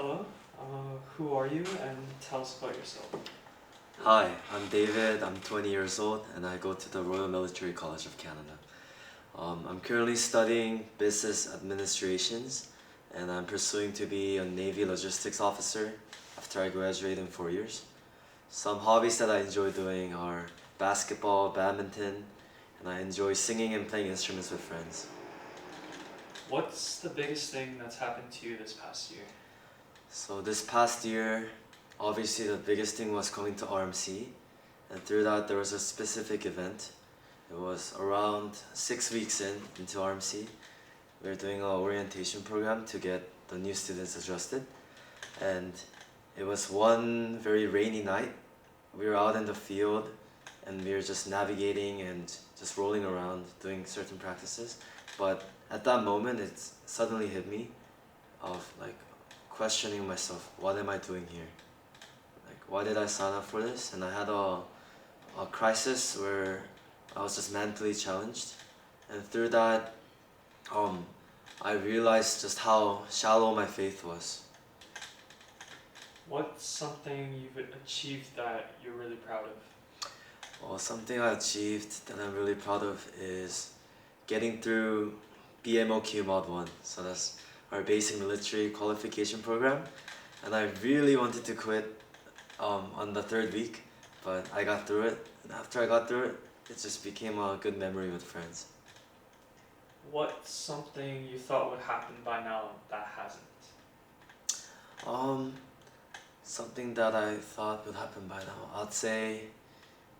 Hello, who are you and tell us about yourself? Hi, I'm David. I'm 20 years old and I go to the Royal Military College of Canada. I'm currently studying business administrations and I'm pursuing to be a Navy logistics officer after I graduate in 4 years. Some hobbies that I enjoy doing are basketball, badminton, and I enjoy singing and playing instruments with friends. What's the biggest thing that's happened to you this past year? So this past year, obviously the biggest thing was coming to RMC, and through that there was a specific event. It was around 6 weeks into RMC. We were doing an orientation program to get the new students adjusted, and it was one very rainy night. We were out in the field, and we were just navigating and just rolling around doing certain practices. But at that moment, it suddenly hit me of like questioning myself, what am I doing here? Like, why did I sign up for this? And I had a crisis where I was just mentally challenged, and through that, um, I realized just how shallow my faith was. What's something you've achieved that you're really proud of? Well, something I achieved that I'm really proud of is getting through BMOQ Mod 1. So that's our basic military qualification program. And I really wanted to quit on the third week, but I got through it. And after I got through it, it just became a good memory with friends. What's something you thought would happen by now that hasn't? Um, Something that I thought would happen by now, I'd say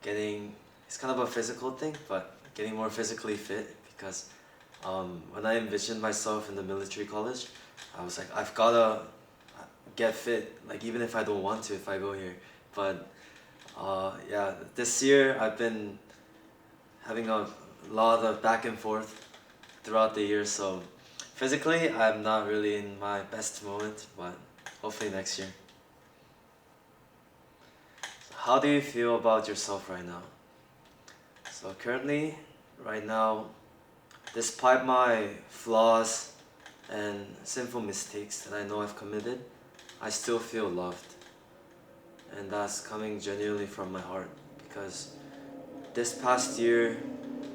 getting, it's kind of a physical thing, but getting more physically fit because when I envisioned myself in the military college, I was like, I've gotta get fit, like even if I don't want to, if I go here. But yeah, this year I've been having a lot of back and forth throughout the year, so physically I'm not really in my best moment, but hopefully next year. How do you feel about yourself right now? So currently, right now, despite my flaws and sinful mistakes that I know I've committed, I still feel loved. And that's coming genuinely from my heart because this past year,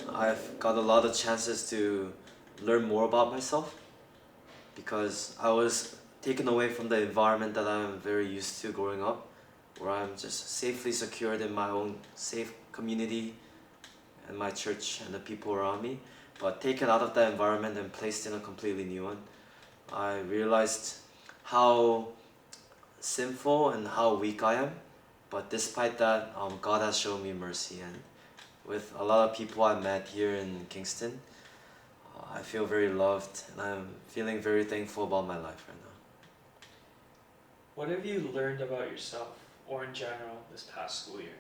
I've got a lot of chances to learn more about myself because I was taken away from the environment that I'm very used to growing up, where I'm just safely secured in my own safe community and my church and the people around me. But taken out of that environment and placed in a completely new one, I realized how sinful and how weak I am. But despite that, God has shown me mercy. And with a lot of people I met here in Kingston, I feel very loved and I'm feeling very thankful about my life right now. What have you learned about yourself, or in general, this past school year?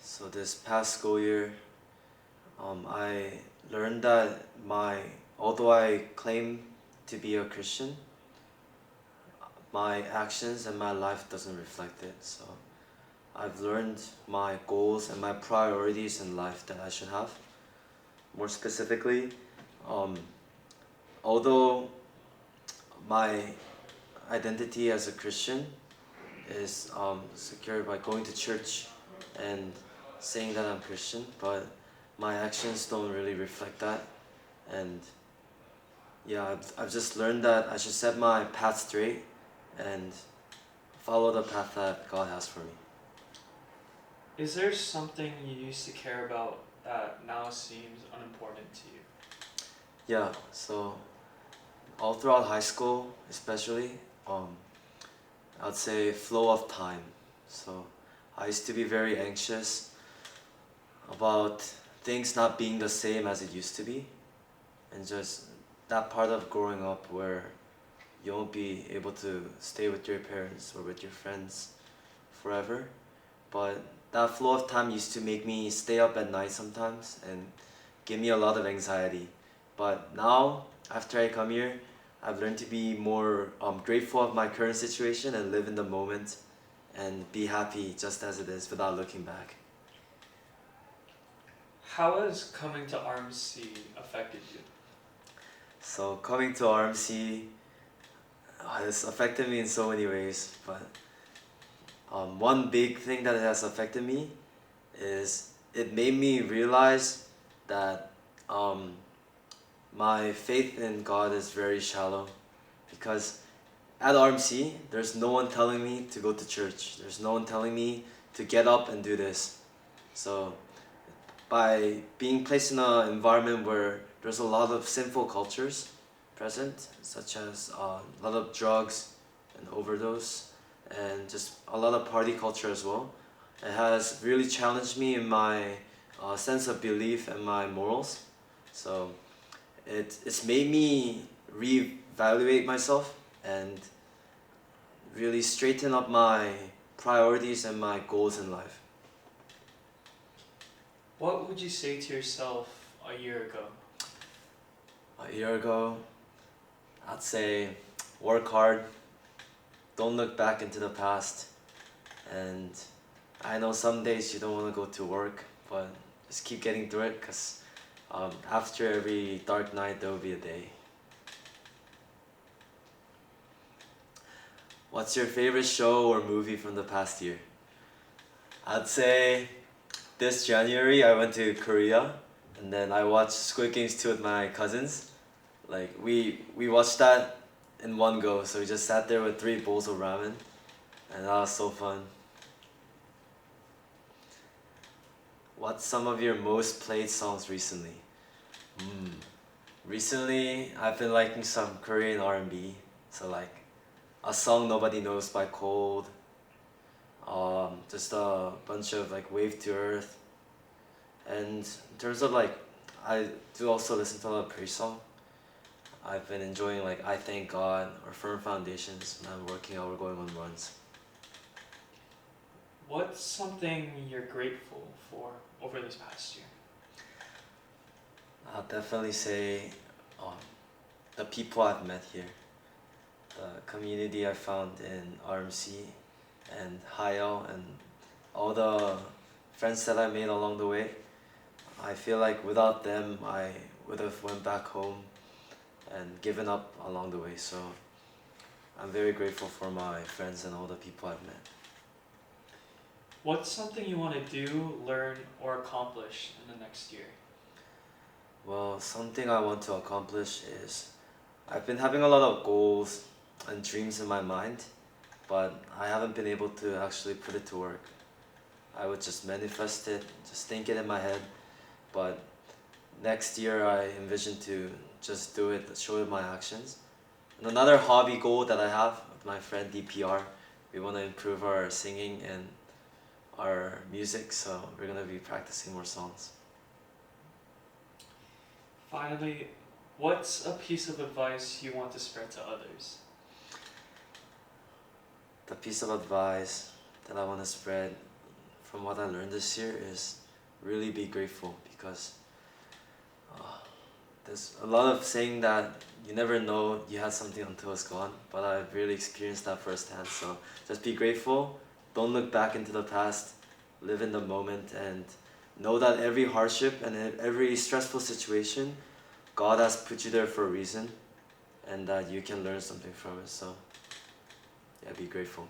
So this past school year, I learned that although I claim to be a Christian, my actions and my life doesn't reflect it. So I've learned my goals and my priorities in life that I should have. More specifically, um, although my identity as a Christian is secured by going to church and saying that I'm Christian, but my actions don't really reflect that. And yeah, I've just learned that I should set my path straight and follow the path that God has for me. Is there something you used to care about that now seems unimportant to you? Yeah, so all throughout high school, especially, um, I'd say flow of time. So I used to be very anxious about things not being the same as it used to be, and just that part of growing up where you won't be able to stay with your parents or with your friends forever. But that flow of time used to make me stay up at night sometimes and give me a lot of anxiety. But now, after I come here, I've learned to be more grateful of my current situation and live in the moment and be happy just as it is without looking back. How has coming to RMC affected you? So coming to RMC It's affected me in so many ways, but one big thing that it has affected me is it made me realize that um, my faith in God is very shallow, because at RMC there's no one telling me to go to church. There's no one telling me to get up and do this. So by being placed in an environment where there's a lot of sinful cultures present, such as a lot of drugs and overdose, and just a lot of party culture as well, it has really challenged me in my sense of belief and my morals. So it's made me reevaluate myself and really straighten up my priorities and my goals in life. What would you say to yourself a year ago? A year ago, I'd say work hard, don't look back into the past, and I know some days you don't want to go to work, but just keep getting through it, because after every dark night there will be a day. What's your favorite show or movie from the past year? I'd say this January I went to Korea, and then I watched Squid Games 2 with my cousins. Like we watched that in one go, so we just sat there with 3 bowls of ramen, and that was so fun. What's some of your most played songs recently? Recently I've been liking some Korean R&B, so like A Song Nobody Knows by Cold, just a bunch of like Wave to Earth, and in terms of like, I do also listen to a lot of praise song. I've been enjoying like I Thank God or Firm Foundations when I'm working out or going on runs. What's something you're grateful for over this past year? I'll definitely say the people I've met here, the community I found in RMC and Hayao, and all the friends that I made along the way. I feel like without them I would have went back home and given up along the way. So I'm very grateful for my friends and all the people I've met. What's something you want to do, learn, or accomplish in the next year? Well, something I want to accomplish is I've been having a lot of goals and dreams in my mind, but I haven't been able to actually put it to work. I would just manifest it, just think it in my head, but next year I envision to just do it, show it my actions. And another hobby goal that I have with my friend DPR, we want to improve our singing and our music, so we're gonna be practicing more songs. Finally, what's a piece of advice you want to spread to others? The piece of advice that I want to spread from what I learned this year is really be grateful, because there's a lot of saying that you never know you had something until it's gone, but I've really experienced that firsthand. So just be grateful, don't look back into the past, live in the moment, and know that every hardship and every stressful situation, God has put you there for a reason, and that you can learn something from it. So yeah, be grateful.